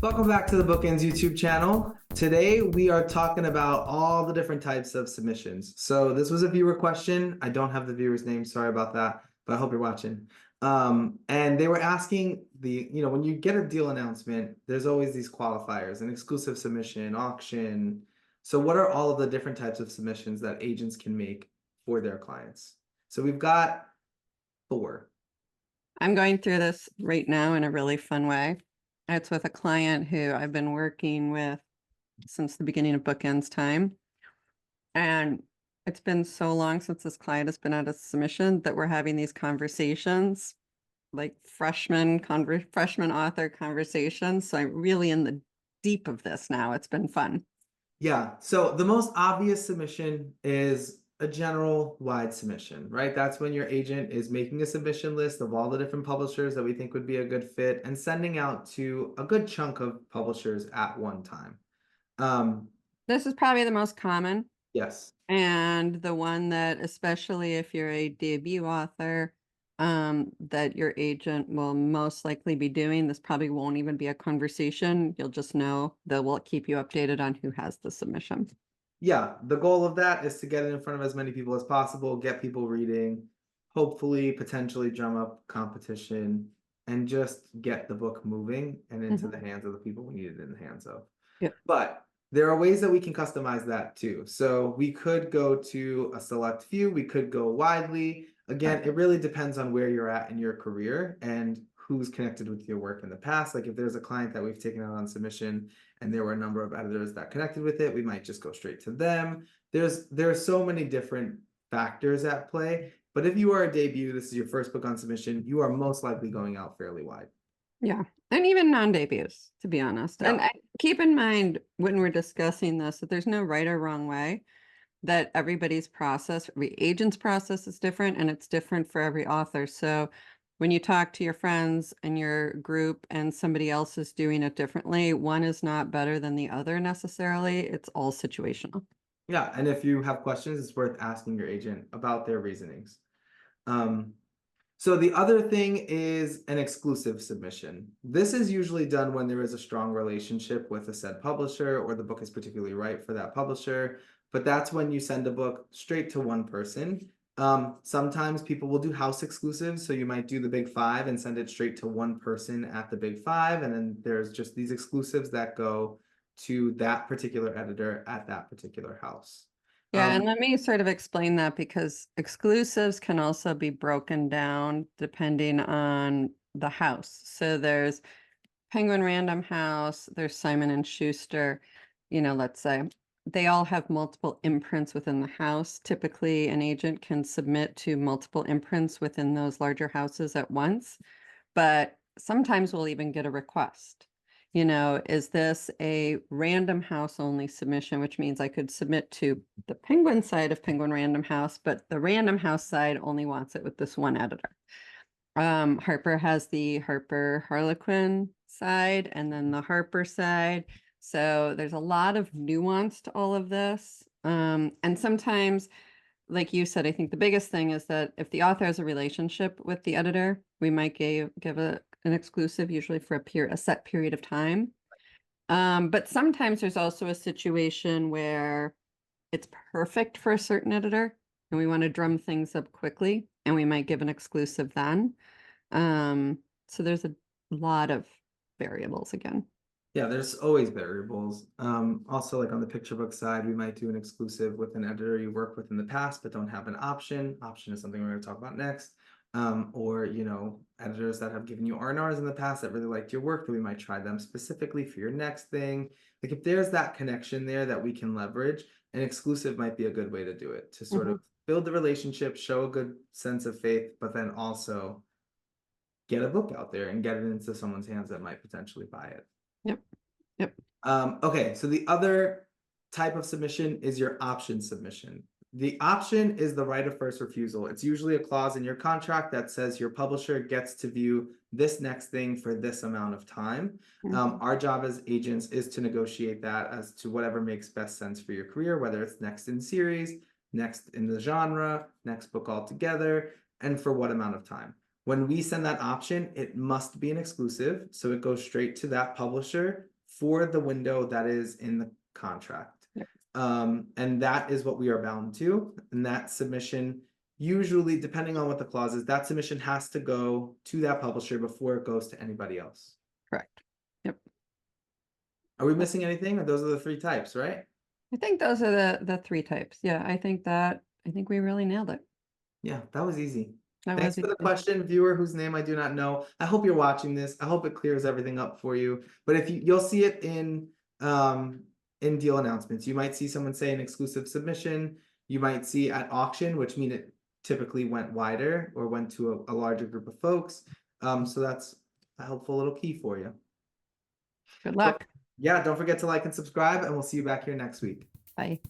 Welcome back to the BookEnds YouTube channel. Today we are talking about all the different types of submissions. So this was a viewer question. I don't have the viewer's name, sorry about that, but I hope you're watching. And they were asking when you get a deal announcement, there's always these qualifiers, an exclusive submission, auction. So what are all of the different types of submissions that agents can make for their clients? So we've got 4. I'm going through this right now in a really fun way. It's with a client who I've been working with since the beginning of BookEnds time. And it's been so long since this client has been at a submission that we're having these conversations, like freshman author conversations. So I'm really in the deep of this now. It's been fun. Yeah, so the most obvious submission is a general wide submission, right? That's when your agent is making a submission list of all the different publishers that we think would be a good fit and sending out to a good chunk of publishers at one time. This is probably the most common Yes. and the one that, especially if you're a debut author, that your agent will most likely be doing. This probably won't even be a conversation. You'll just know that will keep you updated on who has the submission. Yeah, the goal of that is to get it in front of as many people as possible, get people reading, hopefully, potentially drum up competition, and just get the book moving and into the hands of the people we need it in the hands of. Yep. But there are ways that we can customize that too. So we could go to a select few, we could go widely. Again, it really depends on where you're at in your career and who's connected with your work in the past. Like if there's a client that we've taken out on submission and there were a number of editors that connected with it, we might just go straight to them. There are so many different factors at play. But if you are a debut, this is your first book on submission, you are most likely going out fairly wide. Yeah. And even non-debuts, to be honest. Yeah. And keep in mind when we're discussing this, that there's no right or wrong way, that everybody's process, every agent's process is different and it's different for every author. So when you talk to your friends and your group and somebody else is doing it differently, one is not better than the other necessarily. It's all situational. Yeah, and if you have questions, it's worth asking your agent about their reasonings. So the other thing is an exclusive submission. This is usually done when there is a strong relationship with a said publisher or the book is particularly right for that publisher. But that's when you send a book straight to one person. Sometimes people will do house exclusives. So you might do the big 5 and send it straight to one person at the big 5. And then there's just these exclusives that go to that particular editor at that particular house. Yeah, and let me sort of explain that because exclusives can also be broken down depending on the house. So there's Penguin Random House, there's Simon and Schuster, let's say. They all have multiple imprints within the house. Typically, an agent can submit to multiple imprints within those larger houses at once, but sometimes we'll even get a request. Is this a Random House only submission, which means I could submit to the Penguin side of Penguin Random House, but the Random House side only wants it with this one editor. Harper has the Harper Harlequin side and then the Harper side. So there's a lot of nuance to all of this. And sometimes, like you said, I think the biggest thing is that if the author has a relationship with the editor, we might give an exclusive, usually for a set period of time. But sometimes there's also a situation where it's perfect for a certain editor and we want to drum things up quickly and we might give an exclusive then. So there's a lot of variables again. Yeah, there's always variables. Also, like on the picture book side, we might do an exclusive with an editor you worked with in the past, but don't have an option. Option is something we're going to talk about next. Or, editors that have given you R&Rs in the past that really liked your work, that we might try them specifically for your next thing. Like if there's that connection there that we can leverage, an exclusive might be a good way to do it, to sort of build the relationship, show a good sense of faith, but then also get a book out there and get it into someone's hands that might potentially buy it. Yep. Okay, so the other type of submission is your option submission. The option is the right of first refusal. It's usually a clause in your contract that says your publisher gets to view this next thing for this amount of time. Our job as agents is to negotiate that as to whatever makes best sense for your career, whether it's next in series, next in the genre, next book altogether, and for what amount of time. When we send that option, it must be an exclusive, so it goes straight to that publisher for the window that is in the contract. Yep. And that is what we are bound to, and that submission, usually, depending on what the clause is, that submission has to go to that publisher before it goes to anybody else. Correct. Yep. Are we missing anything? Or those are the 3 types, right? I think those are the 3 types. Yeah, I think we really nailed it. Yeah, that was easy. That Thanks was for the easy. question, viewer whose name I do not know. I hope you're watching this. I hope it clears everything up for you. But if you'll see it in deal announcements. You might see someone say an exclusive submission. You might see at auction, which mean it typically went wider or went to a larger group of folks. So that's a helpful little key for you. Good luck. Yeah, don't forget to like and subscribe, and we'll see you back here next week. Bye.